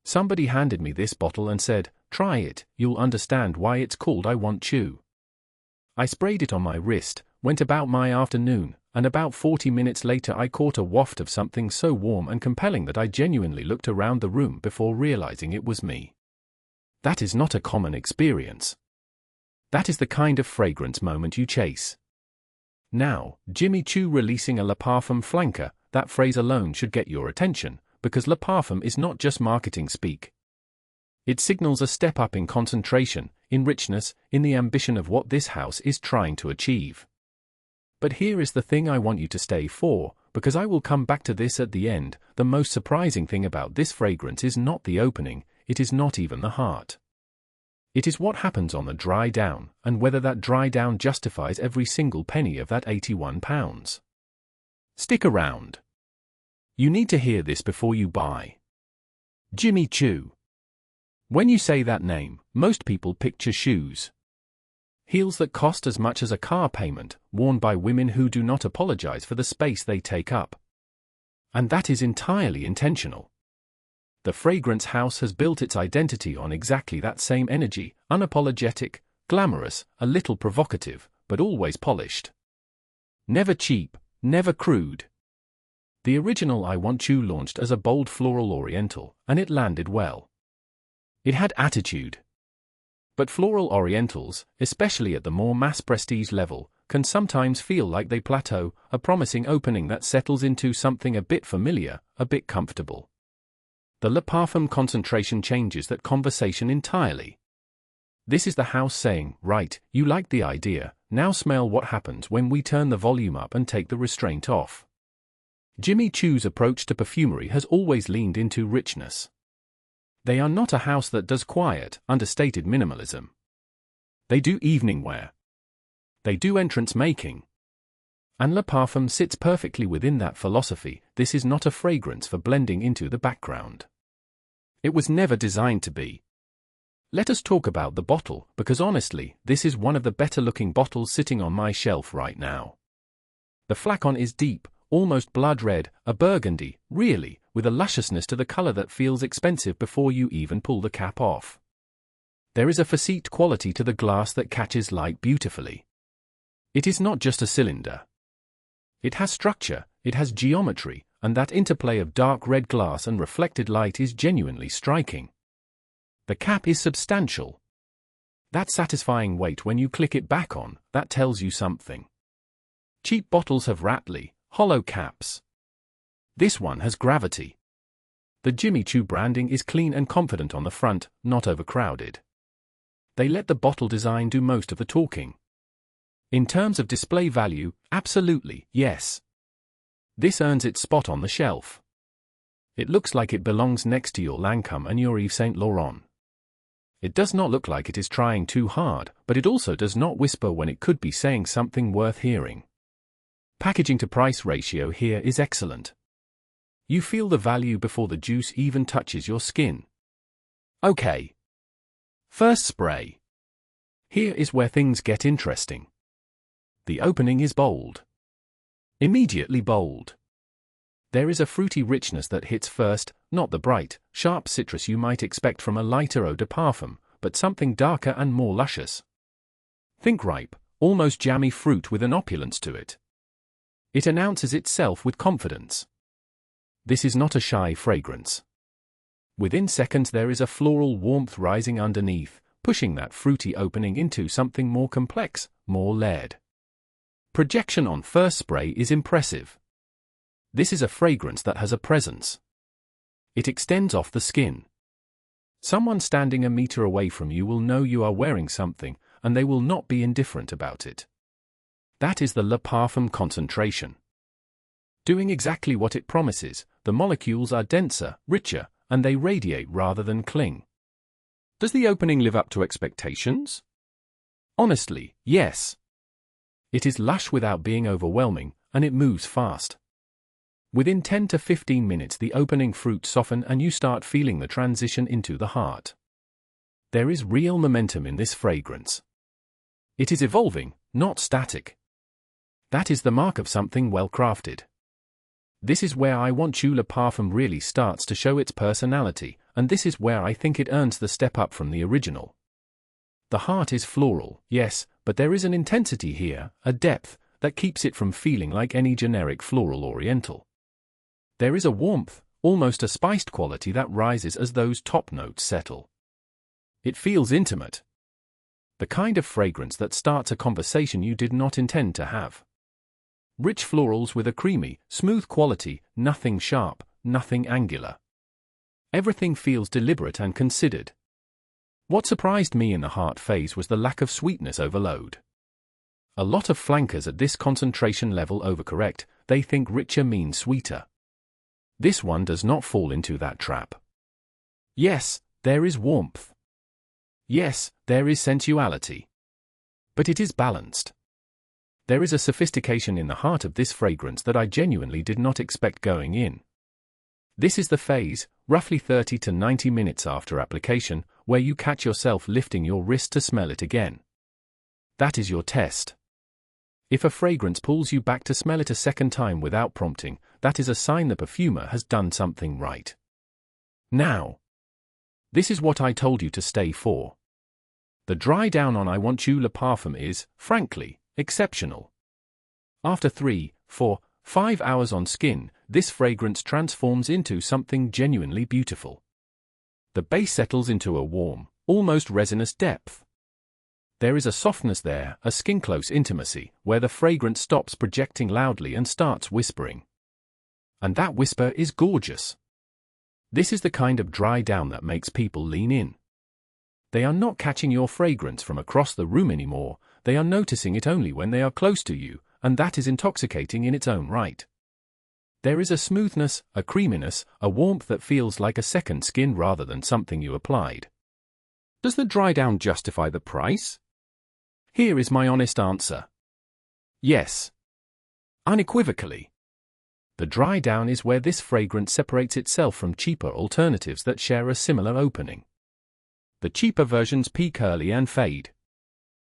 Somebody handed me this bottle and said, "Try it, you'll understand why it's called I Want Choo." I sprayed it on my wrist, went about my afternoon, and about 40 minutes later I caught a waft of something so warm and compelling that I genuinely looked around the room before realizing it was me. That is not a common experience. That is the kind of fragrance moment you chase. Now, Jimmy Choo releasing a Le Parfum flanker, that phrase alone should get your attention, because Le Parfum is not just marketing speak. It signals a step up in concentration, in richness, in the ambition of what this house is trying to achieve. But here is the thing I want you to stay for, because I will come back to this at the end. The most surprising thing about this fragrance is not the opening, it is not even the heart. It is what happens on the dry down, and whether that dry down justifies every single penny of that £81. Stick around. You need to hear this before you buy. Jimmy Choo. When you say that name, most people picture shoes. Heels that cost as much as a car payment, worn by women who do not apologize for the space they take up. And that is entirely intentional. The fragrance house has built its identity on exactly that same energy, unapologetic, glamorous, a little provocative, but always polished. Never cheap, never crude. The original I Want Choo launched as a bold floral oriental, and it landed well. It had attitude. But floral orientals, especially at the more mass prestige level, can sometimes feel like they plateau, a promising opening that settles into something a bit familiar, a bit comfortable. The Le Parfum concentration changes that conversation entirely. This is the house saying, right, you like the idea, now smell what happens when we turn the volume up and take the restraint off. Jimmy Choo's approach to perfumery has always leaned into richness. They are not a house that does quiet, understated minimalism. They do evening wear. They do entrance making. And Le Parfum sits perfectly within that philosophy. This is not a fragrance for blending into the background. It was never designed to be. Let us talk about the bottle, because honestly, this is one of the better-looking bottles sitting on my shelf right now. The flacon is deep, almost blood red, a burgundy, really, with a lusciousness to the color that feels expensive before you even pull the cap off. There is a facete quality to the glass that catches light beautifully. It is not just a cylinder. It has structure, it has geometry, and that interplay of dark red glass and reflected light is genuinely striking. The cap is substantial. That satisfying weight when you click it back on, that tells you something. Cheap bottles have rattly, hollow caps. This one has gravity. The Jimmy Choo branding is clean and confident on the front, not overcrowded. They let the bottle design do most of the talking. In terms of display value, absolutely, yes. This earns its spot on the shelf. It looks like it belongs next to your Lancôme and your Yves Saint Laurent. It does not look like it is trying too hard, but it also does not whisper when it could be saying something worth hearing. Packaging to price ratio here is excellent. You feel the value before the juice even touches your skin. Okay. First spray. Here is where things get interesting. The opening is bold. Immediately bold. There is a fruity richness that hits first, not the bright, sharp citrus you might expect from a lighter Eau de Parfum, but something darker and more luscious. Think ripe, almost jammy fruit with an opulence to it. It announces itself with confidence. This is not a shy fragrance. Within seconds there is a floral warmth rising underneath, pushing that fruity opening into something more complex, more layered. Projection on first spray is impressive. This is a fragrance that has a presence. It extends off the skin. Someone standing a meter away from you will know you are wearing something, and they will not be indifferent about it. That is the Le Parfum concentration. Doing exactly what it promises, the molecules are denser, richer, and they radiate rather than cling. Does the opening live up to expectations? Honestly, yes. It is lush without being overwhelming, and it moves fast. Within 10 to 15 minutes the opening fruits soften and you start feeling the transition into the heart. There is real momentum in this fragrance. It is evolving, not static. That is the mark of something well crafted. This is where I Want Choo Le Parfum really starts to show its personality, and this is where I think it earns the step up from the original. The heart is floral, yes, but there is an intensity here, a depth, that keeps it from feeling like any generic floral oriental. There is a warmth, almost a spiced quality that rises as those top notes settle. It feels intimate. The kind of fragrance that starts a conversation you did not intend to have. Rich florals with a creamy, smooth quality, nothing sharp, nothing angular. Everything feels deliberate and considered. What surprised me in the heart phase was the lack of sweetness overload. A lot of flankers at this concentration level overcorrect, they think richer means sweeter. This one does not fall into that trap. Yes, there is warmth. Yes, there is sensuality. But it is balanced. There is a sophistication in the heart of this fragrance that I genuinely did not expect going in. This is the phase, roughly 30 to 90 minutes after application, where you catch yourself lifting your wrist to smell it again. That is your test. If a fragrance pulls you back to smell it a second time without prompting, that is a sign the perfumer has done something right. Now, this is what I told you to stay for. The dry down on I Want Choo Le Parfum is, frankly, exceptional. After 3, 4, 5 hours on skin, this fragrance transforms into something genuinely beautiful. The base settles into a warm, almost resinous depth. There is a softness there, a skin-close intimacy, where the fragrance stops projecting loudly and starts whispering. And that whisper is gorgeous. This is the kind of dry down that makes people lean in. They are not catching your fragrance from across the room anymore, they are noticing it only when they are close to you, and that is intoxicating in its own right. There is a smoothness, a creaminess, a warmth that feels like a second skin rather than something you applied. Does the dry down justify the price? Here is my honest answer. Yes. Unequivocally. The dry down is where this fragrance separates itself from cheaper alternatives that share a similar opening. The cheaper versions peak early and fade.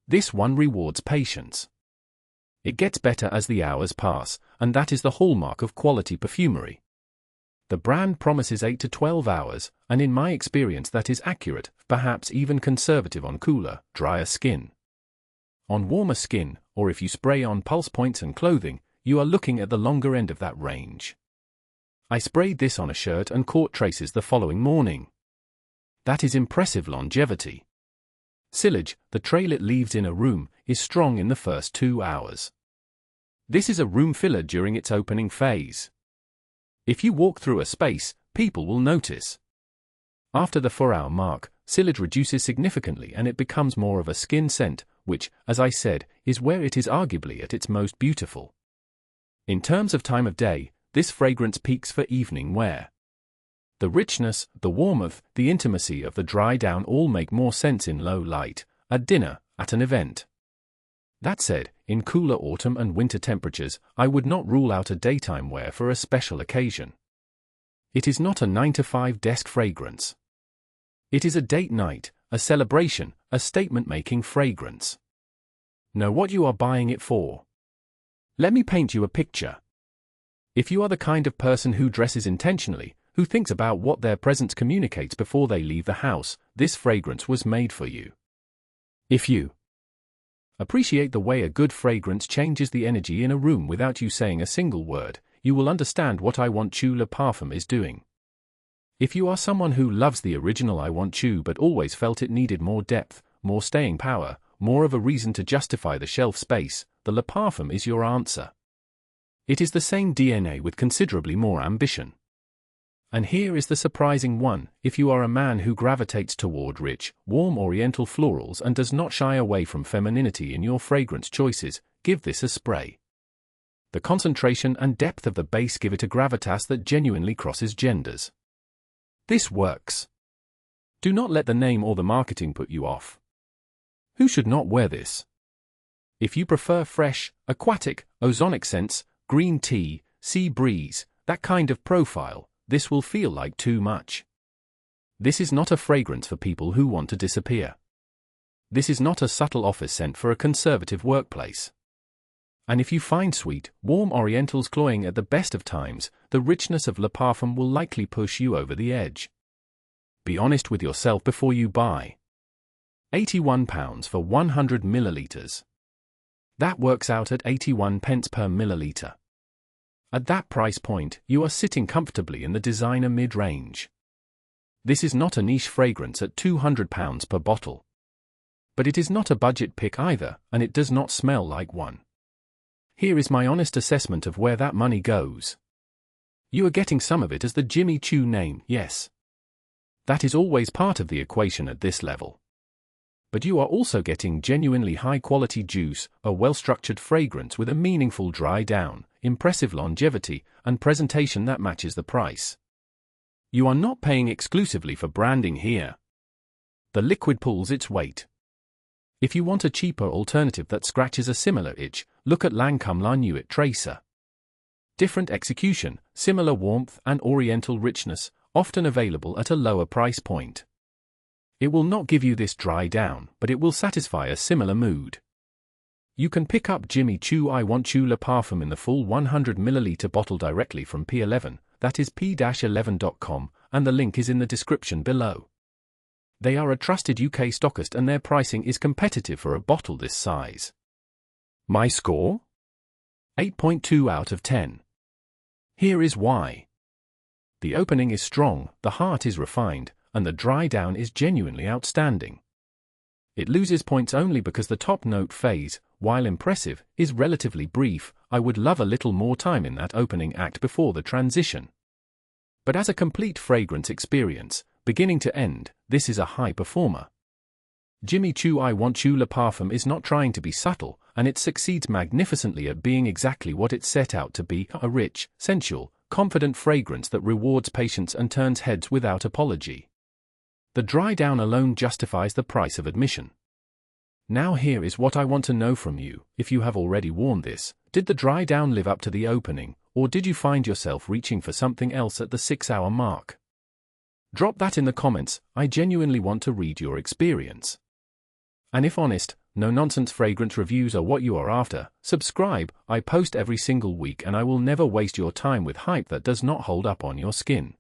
This one rewards patience. It gets better as the hours pass, and that is the hallmark of quality perfumery. The brand promises 8 to 12 hours, and in my experience that is accurate, perhaps even conservative on cooler, drier skin. On warmer skin, or if you spray on pulse points and clothing, you are looking at the longer end of that range. I sprayed this on a shirt and caught traces the following morning. That is impressive longevity. Sillage, the trail it leaves in a room, is strong in the first 2 hours. This is a room filler during its opening phase. If you walk through a space, people will notice. After the 4-hour mark, Sillage reduces significantly and it becomes more of a skin scent, which, as I said, is where it is arguably at its most beautiful. In terms of time of day, this fragrance peaks for evening wear. The richness, the warmth, the intimacy of the dry down all make more sense in low light, at dinner, at an event. That said, in cooler autumn and winter temperatures, I would not rule out a daytime wear for a special occasion. It is not a 9-to-5 desk fragrance. It is a date night, a celebration, a statement-making fragrance. Know what you are buying it for. Let me paint you a picture. If you are the kind of person who dresses intentionally, who thinks about what their presence communicates before they leave the house, this fragrance was made for you. If you appreciate the way a good fragrance changes the energy in a room without you saying a single word, you will understand what I Want Choo Le Parfum is doing. If you are someone who loves the original I Want Choo but always felt it needed more depth, more staying power, more of a reason to justify the shelf space, the Le Parfum is your answer. It is the same DNA with considerably more ambition. And here is the surprising one: if you are a man who gravitates toward rich, warm oriental florals and does not shy away from femininity in your fragrance choices, give this a spray. The concentration and depth of the base give it a gravitas that genuinely crosses genders. This works. Do not let the name or the marketing put you off. Who should not wear this? If you prefer fresh, aquatic, ozonic scents, green tea, sea breeze, that kind of profile, this will feel like too much. This is not a fragrance for people who want to disappear. This is not a subtle office scent for a conservative workplace. And if you find sweet, warm orientals cloying at the best of times, the richness of Le Parfum will likely push you over the edge. Be honest with yourself before you buy. £81 for 100 millilitres. That works out at 81 pence per milliliter. At that price point, you are sitting comfortably in the designer mid-range. This is not a niche fragrance at £200 per bottle. But it is not a budget pick either, and it does not smell like one. Here is my honest assessment of where that money goes. You are getting some of it as the Jimmy Choo name, yes. That is always part of the equation at this level. But you are also getting genuinely high-quality juice, a well-structured fragrance with a meaningful dry down, impressive longevity, and presentation that matches the price. You are not paying exclusively for branding here. The liquid pulls its weight. If you want a cheaper alternative that scratches a similar itch, look at Lancôme La Nuit Tracer. Different execution, similar warmth and oriental richness, often available at a lower price point. It will not give you this dry down, but it will satisfy a similar mood. You can pick up Jimmy Choo I Want Choo Le Parfum in the full 100 ml bottle directly from P11, that is p-11.com, and the link is in the description below. They are a trusted UK stockist and their pricing is competitive for a bottle this size. My score? 8.2 out of 10. Here is why. The opening is strong, the heart is refined, and the dry down is genuinely outstanding. It loses points only because the top note phase, while impressive, is relatively brief. I would love a little more time in that opening act before the transition. But as a complete fragrance experience, beginning to end, this is a high performer. Jimmy Choo I Want Choo Le Parfum is not trying to be subtle, and it succeeds magnificently at being exactly what it set out to be, a rich, sensual, confident fragrance that rewards patience and turns heads without apology. The dry down alone justifies the price of admission. Now here is what I want to know from you. If you have already worn this, did the dry down live up to the opening, or did you find yourself reaching for something else at the 6-hour mark? Drop that in the comments. I genuinely want to read your experience. And if honest, no-nonsense fragrance reviews are what you are after, subscribe. I post every single week and I will never waste your time with hype that does not hold up on your skin.